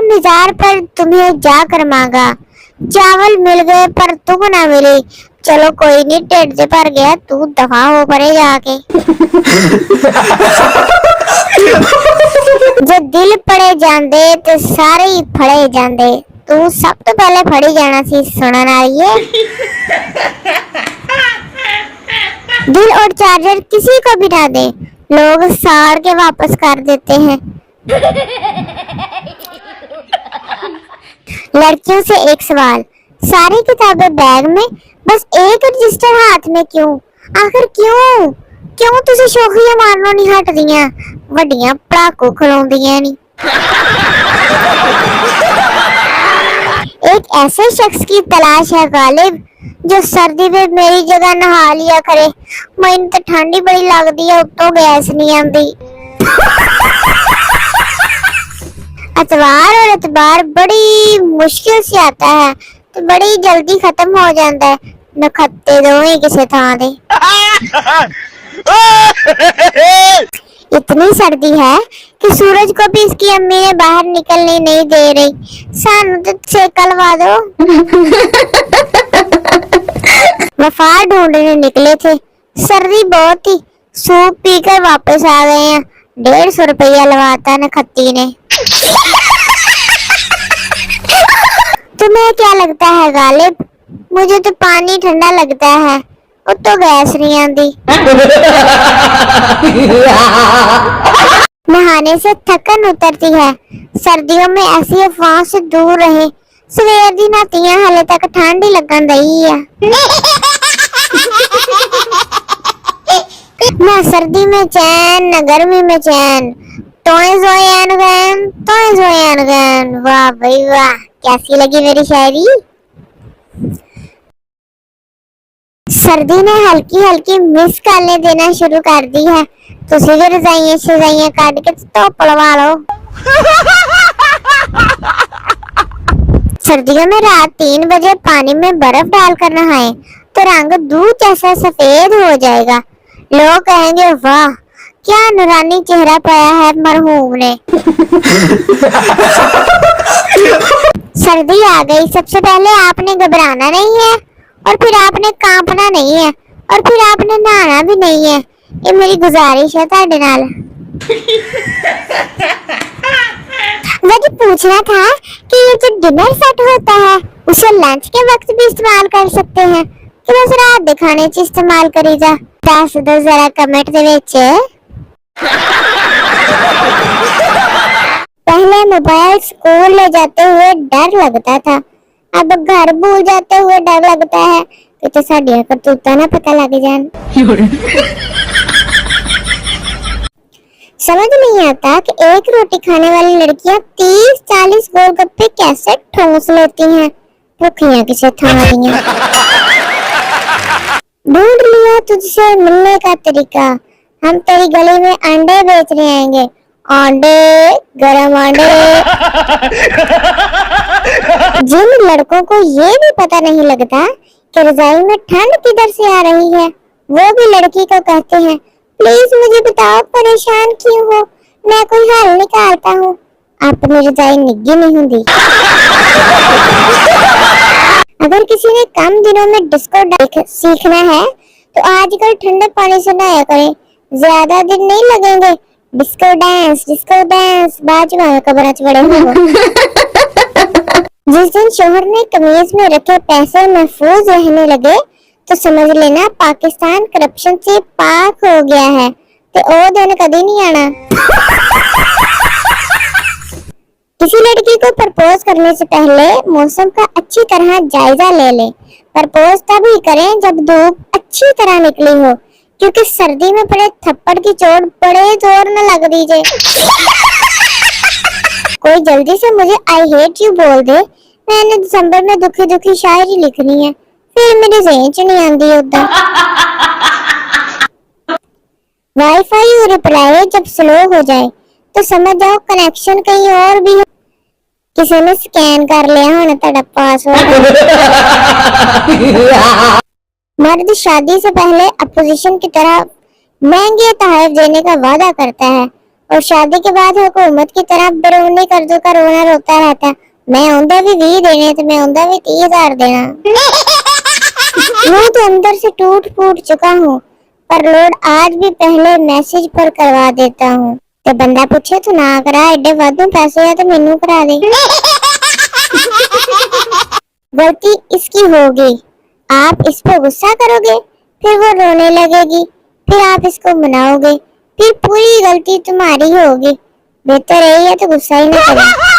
हर मज़ार पर तुम्हें जाकर मांगा, चावल मिल गए पर तुम ना मिली। चलो कोई नहीं, ढिड से भर गया, तू दफा हो परे जाके। जो दिल पड़े जांदे ते सारे ही फड़े जांदे, तू सब तो पहले फड़ी जाना सी। सुनन आई है। दिल और चार्जर किसी को भी ना दे, लोग साड़ के वापस कर देते हैं। लड़कियों से एक सवाल, सारी किताबें बैग में, बस एक रजिस्टर हाथ में क्यों? आखिर क्यों? क्यों तुझे शोखियां मारनों नहीं हट दियां, वड्डियां पड़ाकू खलोंदियां नहीं। एक ऐसे शख्स की तलाश है गालिब, जो सर्दी में मेरी जगह नहा लिया करे। मैंने तो ठंडी बड़ी लगती है, उत्तों गैस नहीं आती। अतवार और एतबार बड़ी मुश्किल से आता है, तो बड़ी जल्दी खत्म हो जाता है। नखत्ते दो ही किसी थां दे। इतनी सर्दी है कि सूरज को भी इसकी अम्मी ने बाहर निकलने नहीं दे रही। सानू तो सेकलवा दो। वफा ढूंढने निकले थे, सर्दी बहुत थी, सूप पीकर वापस आ गए हैं। 150 रुपया लवाता नखत्ती ने। तुम्हें क्या लगता है गालिब? मुझे तो पानी ठंडा लगता है, वो तो गैस नहीं आती। नहाने से थकन उतरती है, सर्दियों में ऐसी अफवाहों से दूर रहे। सवेर दी नहातियां हाले तक ठंड ही लगन दई है। ना सर्दी में चैन, ना गर्मी में चैन। तोए जोयान गैन, तोए जोयान गैन। वाह भाई वाह, कैसी लगी मेरी शायरी? सर्दी ने हल्की हल्की मिस करने देना शुरू कर दी है। तुसी भी रजाइयां शजाइयां काट के तो पड़वा लो। सर्दियों में रात 3 बजे पानी में बर्फ डालकर नहाएं तो रंग दूध जैसा सफेद हो जाएगा। लोग कहेंगे वाह क्या नूरानी चेहरा पाया है मरहूम ने। सर्दी आ गई, सबसे पहले आपने घबराना नहीं है, और फिर आपने कांपना नहीं है, और फिर आपने नहाना भी नहीं है। ये मेरी गुजारिश है ताड़े नाल। मुझे पूछना था कि ये जो डिनर सेट होता है उसे लंच के वक्त भी इस्तेमाल कर सकते हैं कि बस रात के खाने च इस्तेमाल करी जा? दस दो जरा कमेंट दे विच। पहले मोबाइल स्कूल ले जाते हुए डर लगता था, अब घर भूल जाते हुए डर लगता है कि तो साडियां करतूतां ना पता लग जान। समझ नहीं आता कि एक रोटी खाने वाली लड़कियां 30-40 गोलगप्पे कैसे ठूस लेती हैं। भूखियां किसे थां दियां। ढूंढ लिया तुझसे मिलने का तरीका, हम तेरी गली में अंडे बेचने आएंगे। अंडे, गरम अंडे। जिन लड़कों को ये भी पता नहीं लगता कि रजाई में ठंड किधर से आ रही है, वो भी लड़की को कहते हैं प्लीज मुझे बताओ परेशान क्यों हो, मैं कोई हल निकालता हूँ। अपनी रजाई निग्गी नहीं होती। अगर किसी ने कम दिनों में डिस्को सीखना है तो आजकल ठंडे पानी से नहाया करें, ज्यादा दिन नहीं लगेंगे। डिस्को डांस बाजू कब्र च बड़े हो। जिस दिन शोहर ने कमीज में रखे पैसे महफूज रहने लगे तो समझ लेना पाकिस्तान करप्शन से पाक हो गया है, तो ओ दिन कभी नहीं आना। किसी लड़की को प्रपोज करने से पहले मौसम का अच्छी तरह जायजा ले लें। प्रपोज तभी करें जब धूप अच्छी तरह निकली हो, क्योंकि सर्दी में पड़े थप्पड़ की चोट बड़े जोर न लग दीजिए। कोई जल्दी से मुझे आई हेट यू बोल दे, मैंने दिसंबर में दुखी दुखी शायरी लिखनी है, फिर मेरे ज़हन च नहीं आंदी उदा। वाईफाई रिप्लाई जब स्लो हो जाए तो समझ जाओ कनेक्शन कहीं और भी हो। किसी ने स्कैन कर लिया होना तेरा पासवर्ड। मर्द शादी से पहले अपोजिशन की तरह महंगे तोहफे देने का वादा करता है और शादी के बाद हुकूमत की तरह बेरोने कर्जों का रोना रोता रहता है। मैं आंदा भी 20 देने तो मैं आंदा भी 30,000 देना। मैं तो अंदर से टूट फूट चुका हूँ, पर लोड आज भी पहले मैसेज पर करवा देता हूँ। तो बंदा पूछे तो ना करा, एडे वाधू पैसे है तो मेनू करा दे। गलती इसकी होगी, आप इस पर गुस्सा करोगे, फिर वो रोने लगेगी, फिर आप इसको मनाओगे, फिर पूरी गलती तुम्हारी होगी। बेहतर यही है तो गुस्सा ही ना करें।